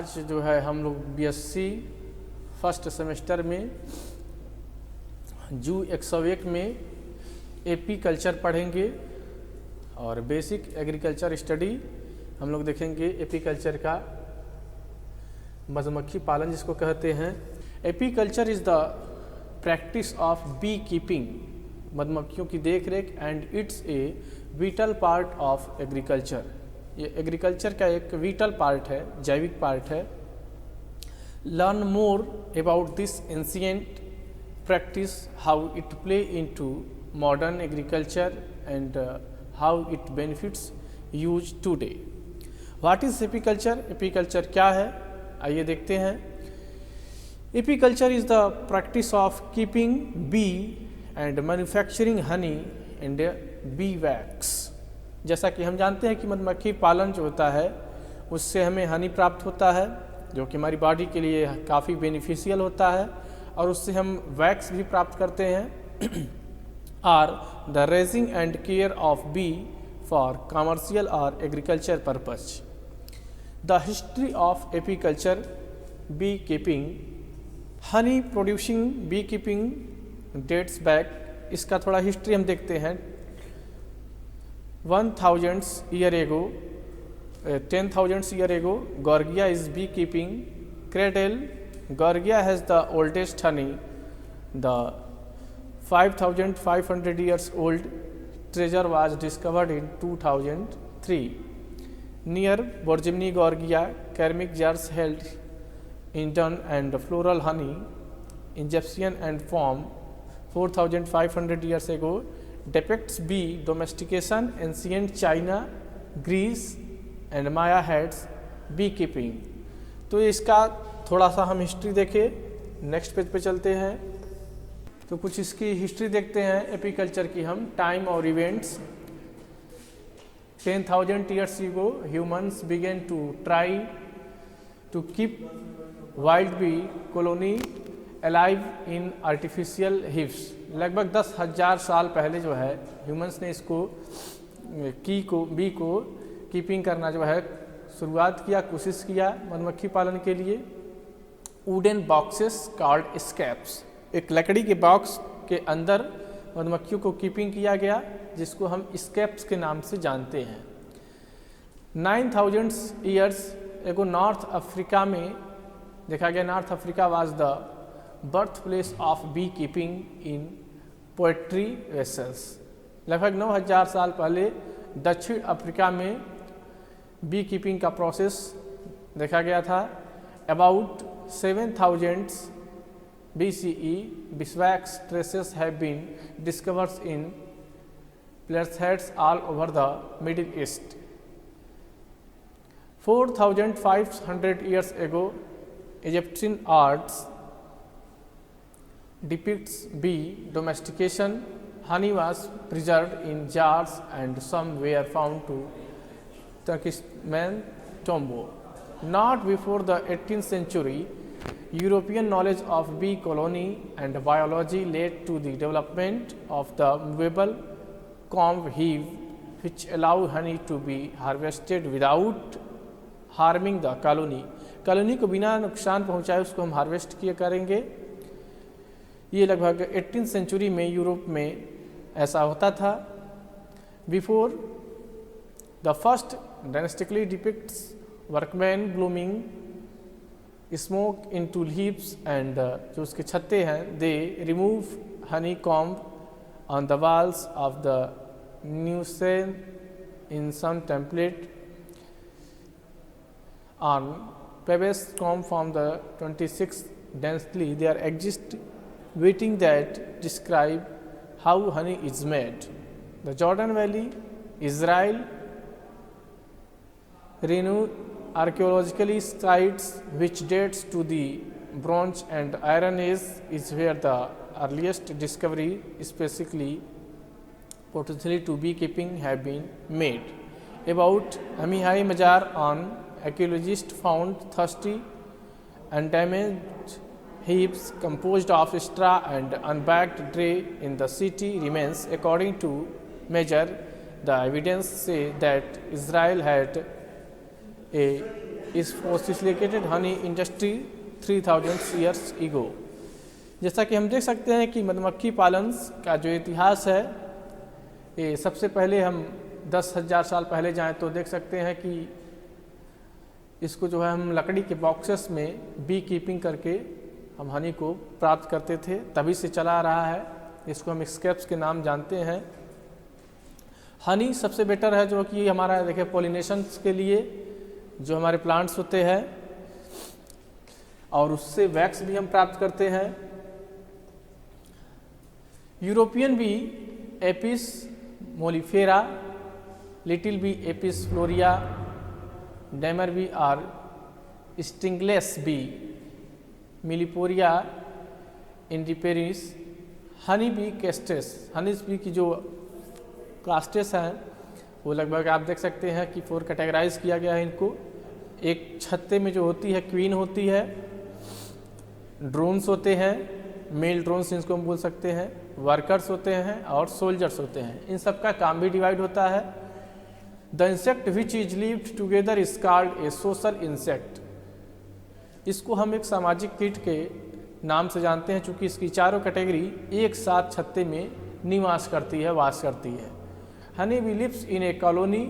आज जो है हम लोग बीएससी फर्स्ट सेमेस्टर में जू 101 में एपी कल्चर पढ़ेंगे और बेसिक एग्रीकल्चर स्टडी हम लोग देखेंगे। एपी कल्चर का मधुमक्खी पालन जिसको कहते हैं। Apiculture is the practice of beekeeping, मधुमक्खियों की देखरेख, and it's a vital part of agriculture. ये एग्रीकल्चर का एक विटल पार्ट है, जैविक पार्ट है। Learn more about this ancient practice, how it play into modern agriculture and how it benefits use today. What is apiculture? Apiculture क्या है, आइए देखते हैं। Apiculture is the practice of keeping bee and manufacturing honey and bee wax. जैसा कि हम जानते हैं कि मधुमक्खी पालन जो होता है उससे हमें हनी प्राप्त होता है जो कि हमारी बॉडी के लिए काफ़ी बेनिफिशियल होता है, और उससे हम वैक्स भी प्राप्त करते हैं। Are the raising and care of bee for commercial और agriculture purpose. The history of apiculture bee keeping. Honey producing bee keeping dates back, इसका थोड़ा हिस्ट्री हम देखते हैं। 1000 ईयर एगो, 10,000 ईयर एगो गॉर्गिया is bee keeping cradle. Gorgia has the oldest honey. The 5,500 years old treasure was discovered in 2003. Near Borgimni Gorgia, ceramic jars held Indian and floral honey, Egyptian and form 4,500 years ago, depicts bee domestication, ancient China, Greece and Maya heads beekeeping. तो इसका थोड़ा सा हम history देखें। Next page पे चलते हैं तो कुछ इसकी हिस्ट्री देखते हैं एपीकल्चर की हम। टाइम और events. 10,000 years ago humans began to try to keep wild bee colony alive in artificial hives। लगभग 10,000 साल पहले जो है ह्यूमंस ने इसको बी को कीपिंग करना जो है शुरुआत किया, कोशिश किया मधुमक्खी पालन के लिए। वुडन बॉक्सेस कॉल्ड स्कैप्स, एक लकड़ी के बॉक्स के अंदर मधुमक्खियों को कीपिंग किया गया जिसको हम स्कैप्स के नाम से जानते हैं। 9,000 ईयर्स एगो नॉर्थ अफ्रीका में देखा गया। North Africa was the birthplace of beekeeping in pottery vessels. लगभग 9,000 साल पहले दक्षिण अफ्रीका में बी कीपिंग का प्रोसेस देखा गया था। About 7,000 BCE, beeswax traces have been discovered in placets all over the Middle East. 4,500 years ago, Egyptian arts depicts bee domestication. Honey was preserved in jars and some were found to Turkmen tombo. Not before the 18th century, European knowledge of bee colony and biology led to the development of the movable comb hive, which allow honey to be harvested without harming the colony. Colony को बिना नुकसान पहुंचाए उसको हम harvest किए करेंगे। ये लगभग 18th सेंचुरी में यूरोप में ऐसा होता था। Before the first dynastically depicts workman blooming smoke into leaves and जो उसके छत्ते हैं they remove honey comb on the walls of the nuisance in some template on पेबेस comb from the 26 densely there exist waiting that describe how honey is made. The Jordan Valley, Israel, renowned archaeologically sites which dates to the Bronze and Iron Age is where the earliest discovery, specifically potentially to beekeeping, have been made. About Amihai Mazar on archaeologists found thirsty and damaged heaps composed of straw and unpacked dray in the city remains. According to Mazar, the evidence say that Israel had a is sophisticated honey industry 3000 years ago. जैसा कि हम देख सकते हैं कि मधुमक्खी पालन का जो इतिहास है, ये सबसे पहले हम 10,000 साल पहले जाएं तो देख सकते हैं कि इसको जो है हम लकड़ी के बॉक्सेस में बी कीपिंग करके हम हनी को प्राप्त करते थे, तभी से चला आ रहा है। इसको हम स्केप्स के नाम जानते हैं। हनी सबसे बेटर है जो कि हमारा देखिए पॉलिनेशंस के लिए जो हमारे प्लांट्स होते हैं, और उससे वैक्स भी हम प्राप्त करते हैं। European bee Apis mellifera, little bee Apis florea, dammar bee are stingless bee, Melipona iridipennis, honey bee castes. Honey bee की जो कास्टेस हैं वो लगभग आप देख सकते हैं कि 4 कैटेगराइज किया गया है इनको। एक छत्ते में जो होती है क्वीन होती है, ड्रोन्स होते हैं, मेल ड्रोन्स जिनको हम बोल सकते हैं, वर्कर्स होते हैं और सोल्जर्स होते हैं। इन सब का काम भी डिवाइड होता है। The insect which is lived together is called a social insect. इसको हम एक सामाजिक कीट के नाम से जानते हैं, चूँकि इसकी चारों कैटेगरी एक साथ छत्ते में निवास करती है, वास करती है। Honey bee lives in a colony.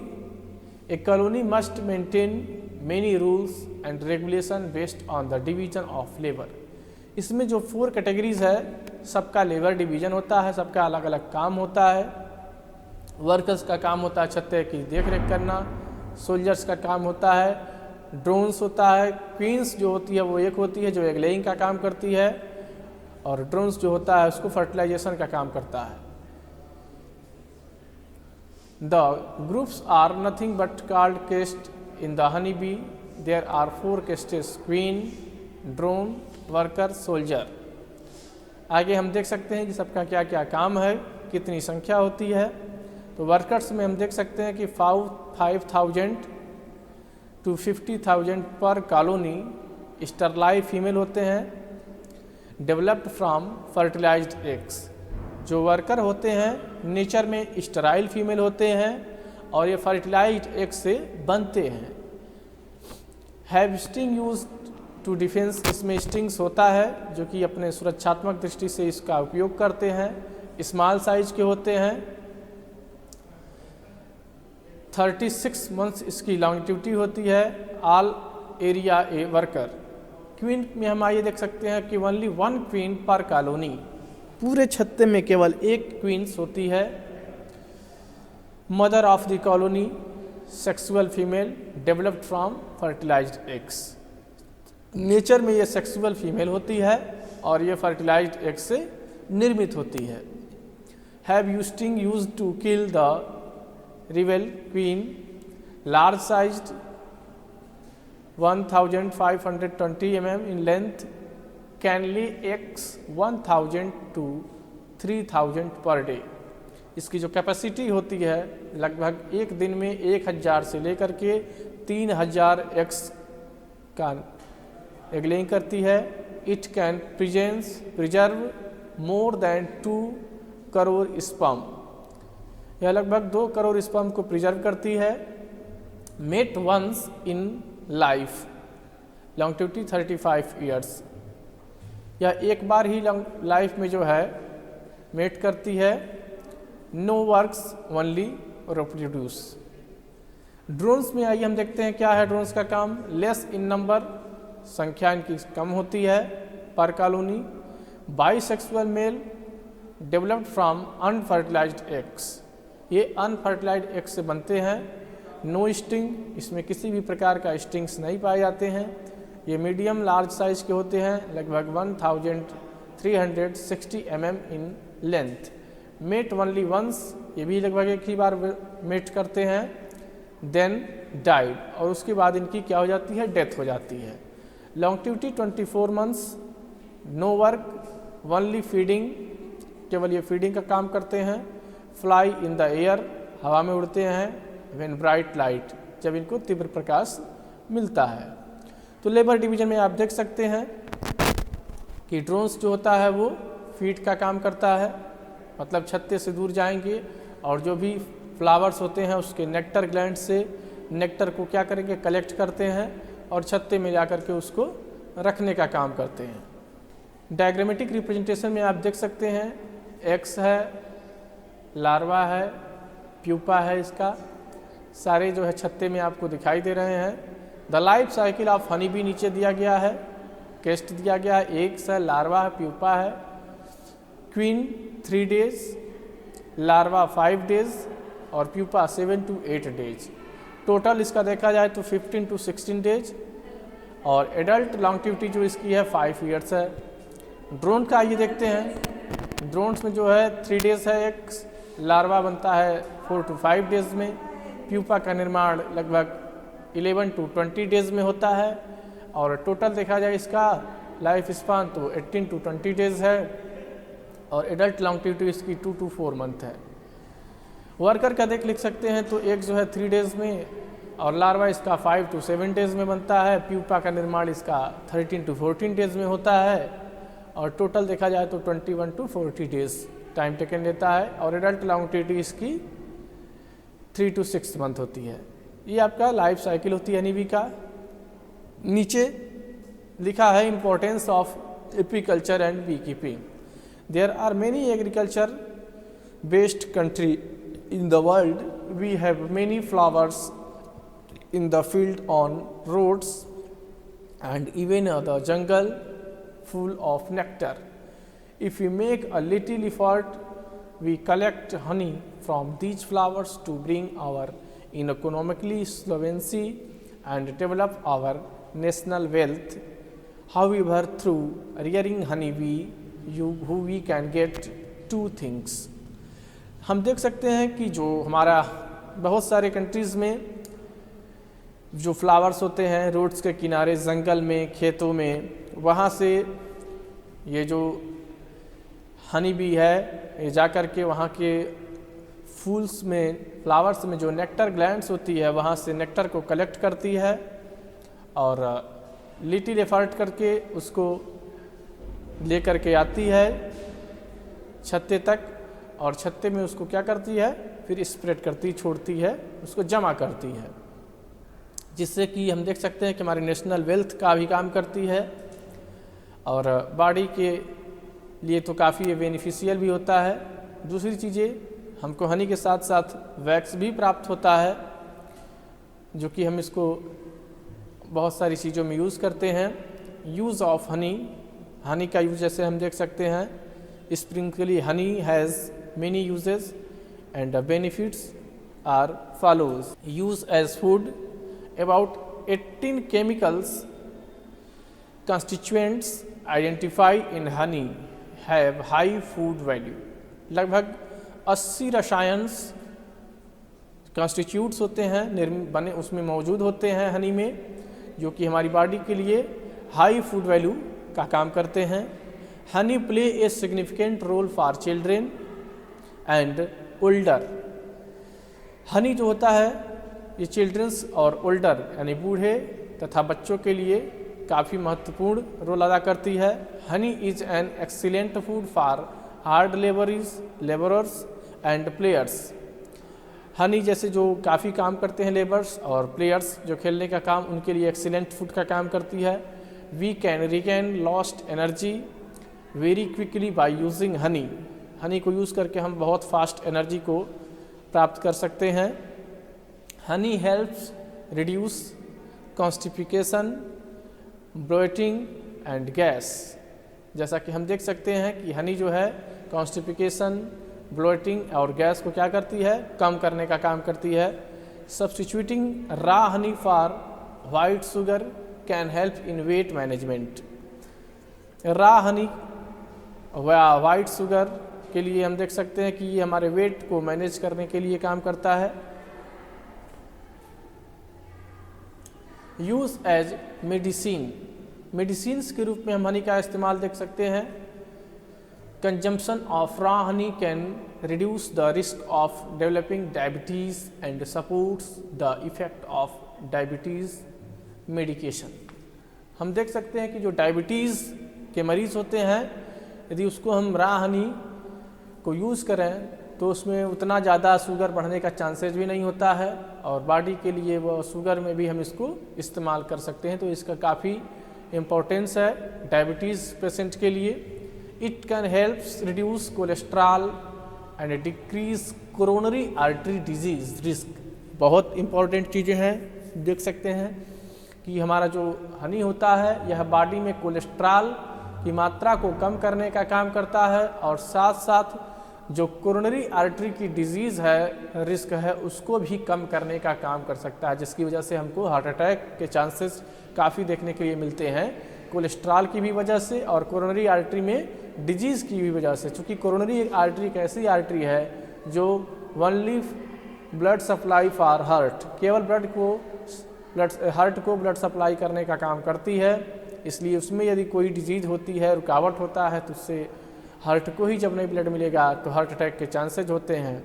A colony must maintain many rules and regulation based on the division of labour. इसमें जो 4 कैटेगरीज है, सबका लेबर डिवीजन होता है, सबका अलग अलग काम होता है। वर्कर्स का काम होता है छत्ते की देखरेख करना, सोल्जर्स का काम होता है, ड्रोन्स होता है, क्वींस जो होती है वो एक होती है जो एग लेइंग का काम करती है, और ड्रोन्स जो होता है उसको फर्टिलाइजेशन का काम करता है। The groups are nothing but called caste in the honey bee. There are 4 castes, queen, drone, worker, soldier. आगे हम देख सकते हैं कि सबका क्या क्या काम है, कितनी संख्या होती है। तो वर्कर्स में हम देख सकते हैं कि 5,000 to 50,000 पर कॉलोनी स्टरलाई फीमेल होते हैं, डेवलप्ड फ्रॉम फर्टिलाइज्ड एग्स। जो वर्कर होते हैं नेचर में स्टराइल फीमेल होते हैं और ये फर्टिलाइज्ड एग से बनते हैं। Have sting use to defence. इसमें स्टिंग्स होता है जो कि अपने सुरक्षात्मक दृष्टि से इसका उपयोग करते हैं। स्मॉल साइज के होते हैं। 36 मंथ्स इसकी लॉन्गिट्यूटी होती है। All area a worker. Queen में हम आइए देख सकते हैं कि ओनली 1 क्वीन पर कॉलोनी। पूरे छत्ते में केवल 1 क्वींस होती है। Mother of the colony, sexual female, developed from fertilised eggs. Nature में ये सेक्सुअल फीमेल होती है और ये फर्टिलाइज्ड एग से निर्मित होती है। हैव यूस्टिंग use to kill the rival queen, large sized 1520 mm in length, can lay eggs 1000 to 3000 per day। इसकी जो कैपेसिटी होती है लगभग एक दिन में 1000 से लेकर के 3000 एग्स का एग लेइंग करती है। It can preserve more than 2 crore sperm. यह लगभग 2 करोड़ स्पर्म को प्रिजर्व करती है। Mate once in life, longevity 35 years. यह एक बार ही लाइफ में जो है मेट करती है। No works, only reproduce. Drones में आइए हम देखते हैं क्या है ड्रोन्स का काम। लेस इन नंबर, संख्या इनकी कम होती है पर colony. Bisexual male, developed from unfertilised eggs. ये अनफर्टिलाइज्ड एग्स से बनते हैं। नो स्टिंग, इसमें किसी भी प्रकार का स्टिंग्स नहीं पाए जाते हैं। ये मीडियम लार्ज साइज के होते हैं, लगभग 1360 mm in length. Mate only once, ये भी लगभग एक ही बार मेट करते हैं। देन डाइड, और उसके बाद इनकी क्या हो जाती है, डेथ हो जाती है। Longevity 24 months. No work, only feeding, केवल ये फीडिंग का काम करते हैं। फ्लाई इन द एयर, हवा में उड़ते हैं। व्हेन ब्राइट लाइट, जब इनको तीव्र प्रकाश मिलता है। तो लेबर डिवीजन में आप देख सकते हैं कि ड्रोन्स जो होता है वो फीड का काम करता है, मतलब छत्ते से दूर जाएंगे और जो भी फ्लावर्स होते हैं उसके नेक्टर ग्लैंड से नेक्टर को क्या करेंगे, कलेक्ट करते हैं। और छत्ते में जाकर के उसको रखने का काम करते हैं। डायग्रामेटिक रिप्रेजेंटेशन में आप देख सकते हैं एक्स है, लार्वा है, प्यूपा है, इसका सारे जो है छत्ते में आपको दिखाई दे रहे हैं। The life cycle of honey bee नीचे दिया गया है, केस्ट दिया गया है, एग्स है, लार्वा है, प्यूपा है। क्वीन 3 डेज, लार्वा 5 डेज और प्यूपा 7 to 8 डेज। टोटल इसका देखा जाए तो 15 to 16 डेज और एडल्ट लॉन्गिविटी जो इसकी है 5 ईयर्स है। ड्रोन का आइए देखते हैं। ड्रोन्स में जो है 3 डेज है एक्स, लार्वा बनता है 4 to 5 डेज में, प्यूपा का निर्माण लगभग 11 to 20 डेज में होता है और टोटल देखा जाए इसका लाइफ स्पान तो 18 to 20 डेज है और एडल्ट लॉन्गिविटी इसकी 2 to 4 मंथ है। वर्कर का लिख सकते हैं तो एक जो है 3 डेज में और लार्वा इसका 5 to 7 डेज में बनता है, प्यूपा का निर्माण इसका 13 to 14 डेज में होता है और टोटल देखा जाए तो 21 to 40 डेज टाइम टेकन लेता है और एडल्ट लॉन्गिविटी इसकी 3 to 6 मंथ होती है। ये आपका लाइफ साइकिल होती है हनी बी का। नीचे लिखा है importance of apiculture and beekeeping. There are many agriculture based country in the world. We have many flowers in the field, on roads and even the jungle full of nectar. If we make a little effort, we collect honey from these flowers to bring our economically solvency and develop our national wealth. However, through rearing honey we can get 2 things. हम देख सकते हैं कि जो हमारा बहुत सारे countries में जो फ्लावर्स होते हैं रोड्स के किनारे, जंगल में, खेतों में, वहाँ से ये जो हनी बी है ये जा कर के वहाँ के फूल्स में, फ्लावर्स में जो नेक्टर ग्लैंड्स होती है वहाँ से नेक्टर को कलेक्ट करती है और लिटिल एफर्ट करके उसको ले कर के आती है छत्ते तक और छत्ते में उसको क्या करती है, फिर स्प्रेड करती, छोड़ती है, उसको जमा करती है, जिससे कि हम देख सकते हैं कि हमारे नेशनल वेल्थ का भी काम करती है और बॉडी के लिए तो काफ़ी ये बेनिफिशियल भी होता है। दूसरी चीज़ें हमको हनी के साथ साथ वैक्स भी प्राप्त होता है जो कि हम इसको बहुत सारी चीज़ों में यूज़ करते हैं। यूज़ ऑफ हनी का यूज़ जैसे हम देख सकते हैं, स्प्रिंकली honey has many uses and benefits are follows. Use as food, about 18 chemicals constituents identified in honey have high food value. लगभग 80 रसायन्स कॉन्स्टिट्यूट्स होते हैं, बने उसमें मौजूद होते हैं हनी में, जो कि हमारी बॉडी के लिए हाई फूड वैल्यू का काम करते हैं। Honey play a significant role for children and older. Honey जो होता है ये चिल्ड्रंस और ओल्डर यानी बूढ़े तथा बच्चों के लिए काफ़ी महत्वपूर्ण रोल अदा करती है। Honey is an excellent food for hard labourers and players. Honey जैसे जो काफ़ी काम करते हैं लेबर्स और प्लेयर्स जो खेलने का काम, उनके लिए एक्सीलेंट फूड का काम करती है। We can regain lost energy very quickly by using honey. Honey को यूज़ करके हम बहुत फास्ट एनर्जी को प्राप्त कर सकते हैं। Honey helps reduce constipation, bloating and gas. जैसा कि हम देख सकते हैं कि हनी जो है कॉन्स्टिपिकेशन, ब्लोटिंग और गैस को क्या करती है, कम करने का काम करती है। सब्स्टिट्यूटिंग रा Honey for white sugar cane help in weight management. रा हनी वाइट शुगर के लिए हम देख सकते हैं कि ये हमारे वेट को मैनेज करने के लिए काम करता है। यूज़ एज मेडिसिन्स के रूप में हम हनी का इस्तेमाल देख सकते हैं। Consumption of raw honey can reduce the risk of developing diabetes and supports the effect of diabetes medication. हम देख सकते हैं कि जो डायबिटीज़ के मरीज़ होते हैं, यदि उसको हम रॉ हनी को यूज़ करें तो उसमें उतना ज़्यादा शुगर बढ़ने का चांसेस भी नहीं होता है और बॉडी के लिए वो शुगर में भी हम इसको इस्तेमाल कर सकते हैं। तो इसका काफ़ी इम्पोर्टेंस है डायबिटीज़ पेशेंट के लिए। It can helps reduce cholesterol and decrease coronary artery disease risk. बहुत इम्पॉर्टेंट चीज़ें हैं, देख सकते हैं कि हमारा जो हनी होता है यह बॉडी में कोलेस्ट्रॉल की मात्रा को कम करने का काम करता है और साथ साथ जो कोरोनरी आर्टरी की डिजीज़ है, रिस्क है, उसको भी कम करने का काम कर सकता है, जिसकी वजह से हमको हार्ट अटैक के चांसेस काफ़ी देखने के लिए मिलते हैं कोलेस्ट्रॉल की भी वजह से और कोरोनरी आर्टरी में डिजीज़ की भी वजह से। चूँकि कोरोनरी आर्टरी एक ऐसी आर्टरी है जो only blood supply for heart, केवल हार्ट को ब्लड सप्लाई करने का काम करती है, इसलिए उसमें यदि कोई डिजीज़ होती है, रुकावट होता है, तो उससे हार्ट को ही जब नहीं ब्लड मिलेगा तो हार्ट अटैक के चांसेज होते हैं।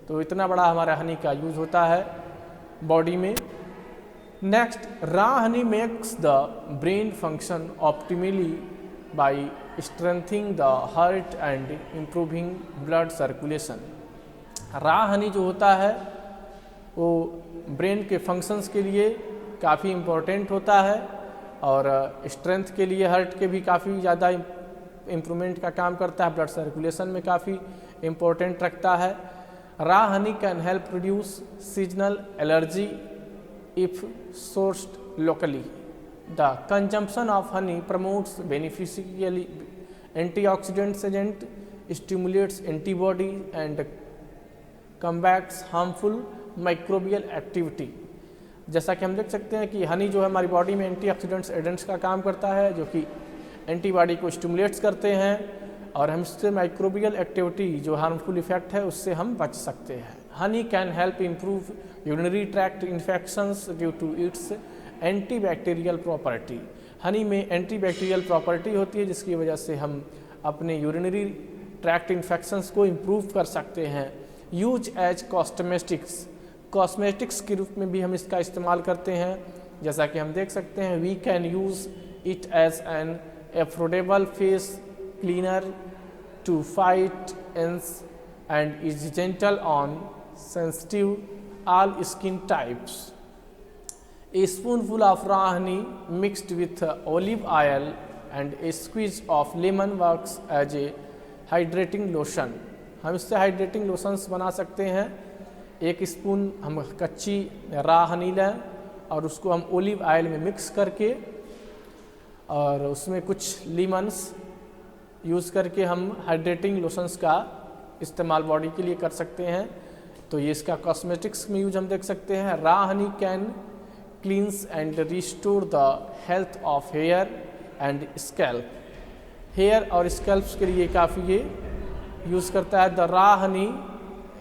तो इतना बड़ा हमारा हनी का यूज़ होता है बॉडी में। Next, raw honey makes the brain function optimally by strengthening the heart and improving blood circulation. Raw honey जो होता है वो ब्रेन के फंक्शंस के लिए काफ़ी इम्पोर्टेंट होता है और स्ट्रेंथ के लिए हार्ट के भी काफ़ी ज़्यादा इम्प्रूवमेंट का काम करता है, ब्लड सर्कुलेशन में काफ़ी इम्पोर्टेंट रखता है। Raw honey can help reduce seasonal allergy if sourced locally. The consumption of honey promotes beneficially antioxidants agent, stimulates antibody and combats harmful microbial activity. जैसा कि हम देख सकते हैं कि हनी जो है हमारी बॉडी में एंटीऑक्सीडेंट्स एजेंट्स का काम करता है, जो कि एंटीबॉडी को स्टिमुलेट्स करते हैं और हम इससे माइक्रोबियल एक्टिविटी जो हार्मफुल इफेक्ट है उससे हम बच सकते हैं। Honey can help improve urinary tract infections due to its antibacterial property. Honey में एंटीबैक्टीरियल प्रॉपर्टी होती है जिसकी वजह से हम अपने यूरिनरी ट्रैक्ट इन्फेक्शंस को इम्प्रूव कर सकते हैं। यूज एज कॉस्मेटिक्स के रूप में भी हम इसका इस्तेमाल करते हैं। जैसा कि हम देख सकते हैं, we can use it as an affordable face cleaner to fight ants and is gentle on sensitive all skin types. A spoonful of raw honey mixed with olive oil and a squeeze of lemon works as a hydrating lotion. हम इससे hydrating lotions बना सकते हैं। एक spoon हम कच्ची raw Honey लें और उसको हम ओलिव ऑयल में मिक्स करके और उसमें कुछ लीमन्स यूज़ करके हम हाइड्रेटिंग लोशंस का इस्तेमाल बॉडी के लिए कर सकते हैं। तो ये इसका कॉस्मेटिक्स में यूज हम देख सकते हैं। Raw honey can cleanse and restore the health of hair and scalp. Hair और स्कैल्प्स के लिए काफ़ी ये यूज़ करता है। The raw honey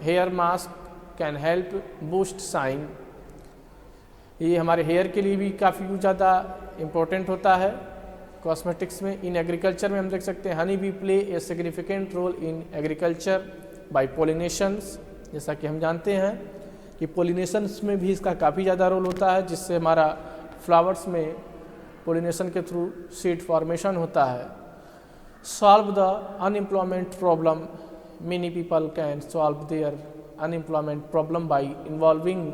hair mask can help boost shine. ये हमारे हेयर के लिए भी काफ़ी ज़्यादा इम्पोर्टेंट होता है कॉस्मेटिक्स में। इन एग्रीकल्चर में हम देख सकते हैं honey bee play a significant role in agriculture by pollinations. जैसा कि हम जानते हैं कि पोलिनेशंस में भी इसका काफ़ी ज़्यादा रोल होता है, जिससे हमारा फ्लावर्स में पोलिनेशन के थ्रू सीड फॉर्मेशन होता है। Solve the unemployment problem. Many people can solve their unemployment problem bye involving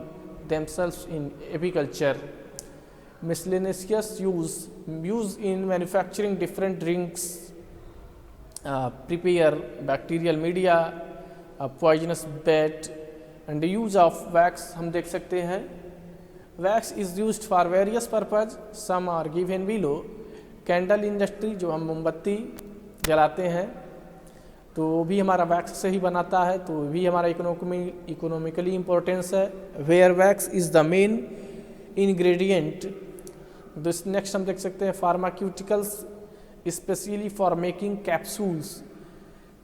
themselves in apiculture. Miscellaneous use in manufacturing different drinks, prepare bacterial media, poisonous bait and the use of wax हम देख सकते हैं। Wax is used for various purpose. Some are given below. Candle industry जो हम मोमबत्ती जलाते हैं तो वो भी हमारा वैक्स से ही बनाता है, तो भी हमारा इकोनॉमिकली इम्पोर्टेंस है। Where wax is the main ingredient. This next हम देख सकते हैं pharmaceuticals specially for making capsules.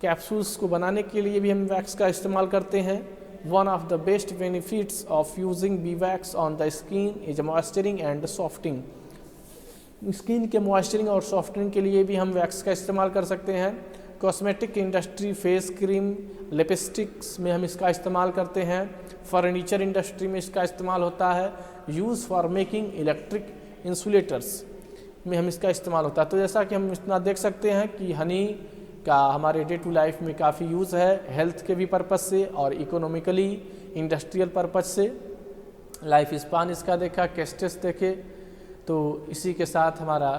Capsules को बनाने के लिए भी हम वैक्स का इस्तेमाल करते हैं। One of the best benefits of using bee wax on the skin is moisturing and softing. Skin के मॉइस्चरिंग और सॉफ्टनिंग के लिए भी हम वैक्स का इस्तेमाल कर सकते हैं। Cosmetic industry face cream lipsticks में हम इसका इस्तेमाल करते हैं। फर्नीचर इंडस्ट्री में इसका इस्तेमाल होता है। Use for making electric insulators में हम इसका इस्तेमाल होता है। तो जैसा कि हम इतना देख सकते हैं कि हनी का हमारे डे टू लाइफ में काफ़ी यूज़ है, हेल्थ के भी पर्पज़ से और इकोनॉमिकली इंडस्ट्रियल पर्पज़ से। लाइफ स्पान इसका देखा, कैस्टेस देखे। तो इसी के साथ हमारा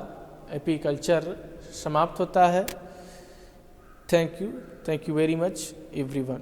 एपीकल्चर समाप्त होता है। Thank you very much everyone.